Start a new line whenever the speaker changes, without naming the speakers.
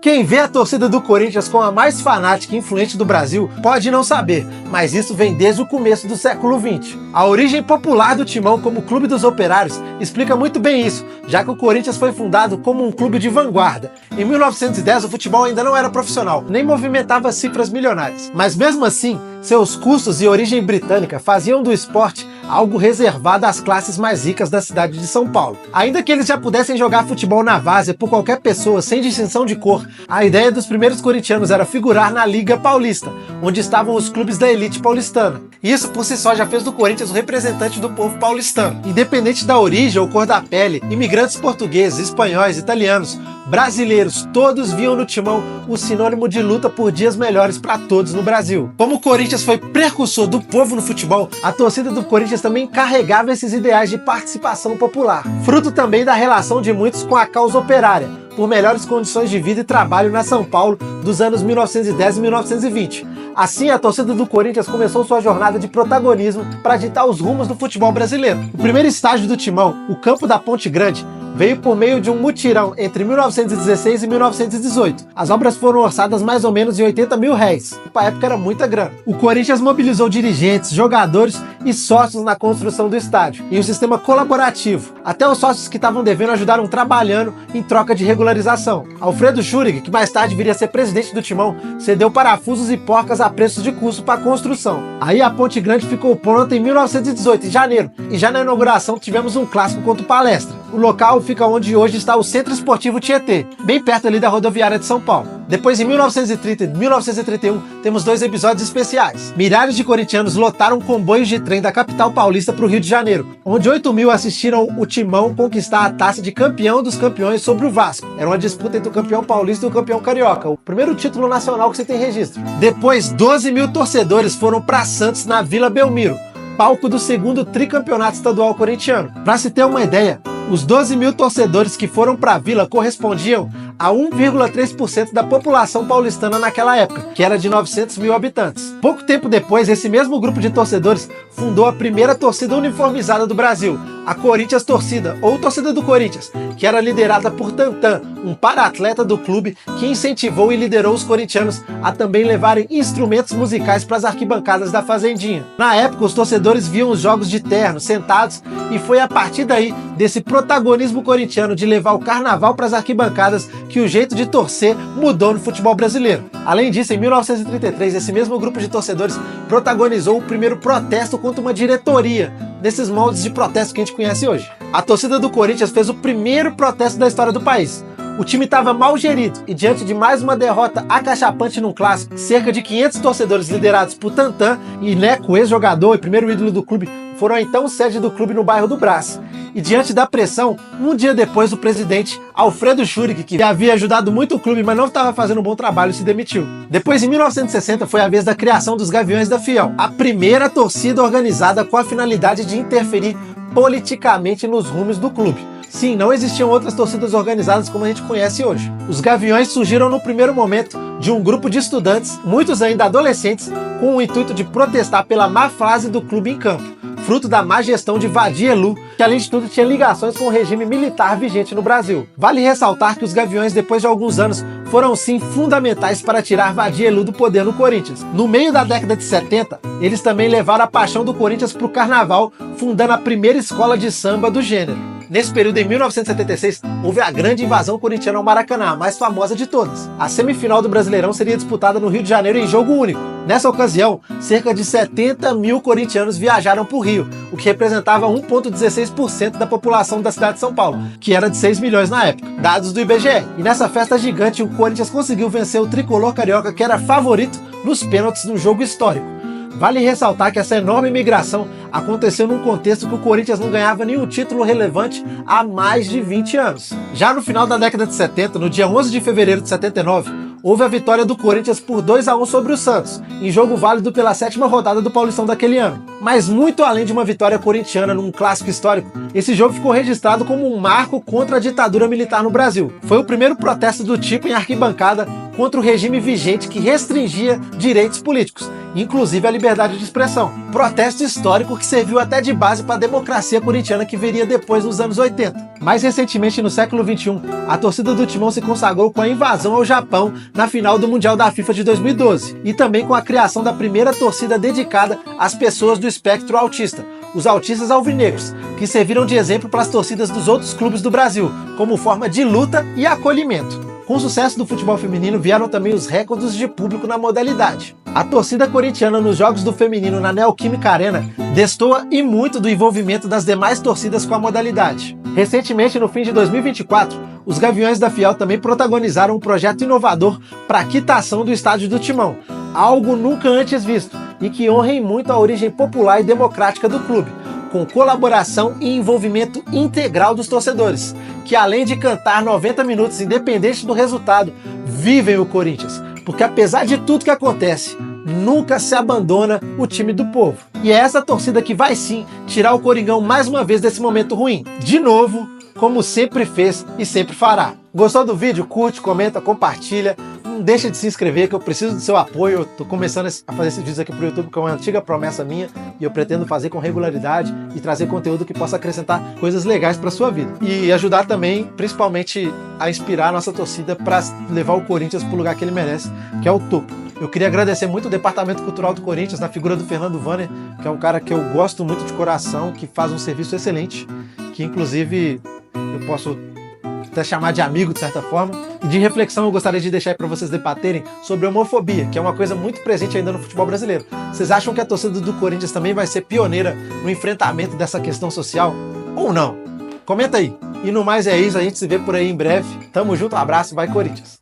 Quem vê a torcida do Corinthians como a mais fanática e influente do Brasil pode não saber, mas isso vem desde o começo do século XX. A origem popular do Timão como clube dos operários explica muito bem isso, já que o Corinthians foi fundado como um clube de vanguarda. Em 1910 o futebol ainda não era profissional, nem movimentava cifras milionárias. Mas mesmo assim, seus custos e origem britânica faziam do esporte algo reservado às classes mais ricas da cidade de São Paulo. Ainda que eles já pudessem jogar futebol na várzea por qualquer pessoa, sem distinção de cor, a ideia dos primeiros corintianos era figurar na Liga Paulista, onde estavam os clubes da elite paulistana. E isso por si só já fez do Corinthians o representante do povo paulistano. Independente da origem ou cor da pele, imigrantes portugueses, espanhóis, italianos, brasileiros, todos viam no Timão o sinônimo de luta por dias melhores para todos no Brasil. Como o Corinthians foi precursor do povo no futebol, a torcida do Corinthians também carregava esses ideais de participação popular, fruto também da relação de muitos com a causa operária, por melhores condições de vida e trabalho na São Paulo dos anos 1910 e 1920. Assim, a torcida do Corinthians começou sua jornada de protagonismo para ditar os rumos do futebol brasileiro. O primeiro estágio do Timão, o Campo da Ponte Grande, veio por meio de um mutirão entre 1916 e 1918. As obras foram orçadas mais ou menos em 80 mil réis. Na época era muita grana. O Corinthians mobilizou dirigentes, jogadores e sócios na construção do estádio, e um sistema colaborativo. Até os sócios que estavam devendo ajudaram trabalhando em troca de regularização. Alfredo Schurig, que mais tarde viria a ser presidente do Timão, cedeu parafusos e porcas a preços de custo para a construção. Aí a Ponte Grande ficou pronta em 1918, em janeiro, e já na inauguração tivemos um clássico contra o Palestra. O local fica onde hoje está o Centro Esportivo Tietê, bem perto ali da rodoviária de São Paulo. Depois, em 1930 e 1931, temos dois episódios especiais. Milhares de corintianos lotaram comboios de trem da capital paulista para o Rio de Janeiro, onde 8 mil assistiram o Timão conquistar a taça de campeão dos campeões sobre o Vasco. Era uma disputa entre o campeão paulista e o campeão carioca, o primeiro título nacional que você tem registro. Depois, 12 mil torcedores foram para Santos, na Vila Belmiro, palco do segundo tricampeonato estadual corintiano. Para se ter uma ideia, os 12 mil torcedores que foram para a Vila correspondiam a 1,3% da população paulistana naquela época, que era de 900 mil habitantes. Pouco tempo depois, esse mesmo grupo de torcedores fundou a primeira torcida uniformizada do Brasil, a Corinthians Torcida, ou Torcida do Corinthians, que era liderada por Tantan, um para-atleta do clube que incentivou e liderou os corintianos a também levarem instrumentos musicais para as arquibancadas da Fazendinha. Na época, os torcedores viam os jogos de terno, sentados, e foi a partir daí, desse protagonismo corintiano de levar o carnaval para as arquibancadas, que o jeito de torcer mudou no futebol brasileiro. Além disso, em 1933, esse mesmo grupo de torcedores protagonizou o primeiro protesto contra uma diretoria, desses moldes de protesto que a gente conhece hoje. A torcida do Corinthians fez o primeiro protesto da história do país. O time estava mal gerido e, diante de mais uma derrota acachapante num clássico, cerca de 500 torcedores liderados por Tantan e Neco, ex-jogador e primeiro ídolo do clube, foram então sede do clube no bairro do Brás. E diante da pressão, um dia depois o presidente Alfredo Schurig, que havia ajudado muito o clube, mas não estava fazendo um bom trabalho, se demitiu. Depois, em 1960, foi a vez da criação dos Gaviões da Fiel, a primeira torcida organizada com a finalidade de interferir politicamente nos rumos do clube. Sim, não existiam outras torcidas organizadas como a gente conhece hoje. Os Gaviões surgiram no primeiro momento de um grupo de estudantes, muitos ainda adolescentes, com o intuito de protestar pela má fase do clube em campo, fruto da má gestão de Vadir Elu, que além de tudo tinha ligações com o regime militar vigente no Brasil. Vale ressaltar que os Gaviões, depois de alguns anos, foram sim fundamentais para tirar Vadir Elu do poder no Corinthians. No meio da década de 70, eles também levaram a paixão do Corinthians para o carnaval, fundando a primeira escola de samba do gênero. Nesse período, em 1976, houve a grande invasão corintiana ao Maracanã, a mais famosa de todas. A semifinal do Brasileirão seria disputada no Rio de Janeiro em jogo único. Nessa ocasião, cerca de 70 mil corintianos viajaram para o Rio, o que representava 1,16% da população da cidade de São Paulo, que era de 6 milhões na época, dados do IBGE. E nessa festa gigante, o Corinthians conseguiu vencer o tricolor carioca, que era favorito nos pênaltis no jogo histórico. Vale ressaltar que essa enorme imigração aconteceu num contexto que o Corinthians não ganhava nenhum título relevante há mais de 20 anos. Já no final da década de 70, no dia 11 de fevereiro de 79, houve a vitória do Corinthians por 2-1 sobre o Santos, em jogo válido pela 7ª rodada do Paulistão daquele ano. Mas muito além de uma vitória corintiana num clássico histórico, esse jogo ficou registrado como um marco contra a ditadura militar no Brasil. Foi o primeiro protesto do tipo em arquibancada contra o regime vigente que restringia direitos políticos. inclusive a liberdade de expressão. Protesto histórico que serviu até de base para a democracia corintiana que viria depois nos anos 80. Mais recentemente, no século XXI, a torcida do Timão se consagrou com a invasão ao Japão na final do Mundial da FIFA de 2012 e também com a criação da primeira torcida dedicada às pessoas do espectro autista, os autistas alvinegros, que serviram de exemplo para as torcidas dos outros clubes do Brasil, como forma de luta e acolhimento. Com o sucesso do futebol feminino vieram também os recordes de público na modalidade. A torcida corintiana nos jogos do feminino na Neoquímica Arena destoa e muito do envolvimento das demais torcidas com a modalidade. Recentemente, no fim de 2024, os Gaviões da Fiel também protagonizaram um projeto inovador para a quitação do estádio do Timão, algo nunca antes visto e que honra muito a origem popular e democrática do clube, com colaboração e envolvimento integral dos torcedores, que além de cantar 90 minutos independente do resultado, vivem o Corinthians, porque apesar de tudo que acontece, nunca se abandona o time do povo. E é essa torcida que vai sim tirar o Coringão mais uma vez desse momento ruim, de novo, como sempre fez e sempre fará. Gostou do vídeo? Curte, comenta, compartilha. Não deixa de se inscrever que eu preciso do seu apoio. Eu tô começando a fazer esses vídeos aqui pro YouTube, que é uma antiga promessa minha, e eu pretendo fazer com regularidade e trazer conteúdo que possa acrescentar coisas legais para sua vida. E ajudar também, principalmente, a inspirar a nossa torcida para levar o Corinthians pro lugar que ele merece, que é o topo. Eu queria agradecer muito o Departamento Cultural do Corinthians, na figura do Fernando Vanner, que é um cara que eu gosto muito de coração, que faz um serviço excelente, que inclusive eu posso até chamar de amigo de certa forma. E de reflexão eu gostaria de deixar aí para vocês debaterem sobre homofobia, que é uma coisa muito presente ainda no futebol brasileiro. Vocês acham que a torcida do Corinthians também vai ser pioneira no enfrentamento dessa questão social? Ou não? Comenta aí. E no mais é isso, a gente se vê por aí em breve. Tamo junto, um abraço, vai Corinthians!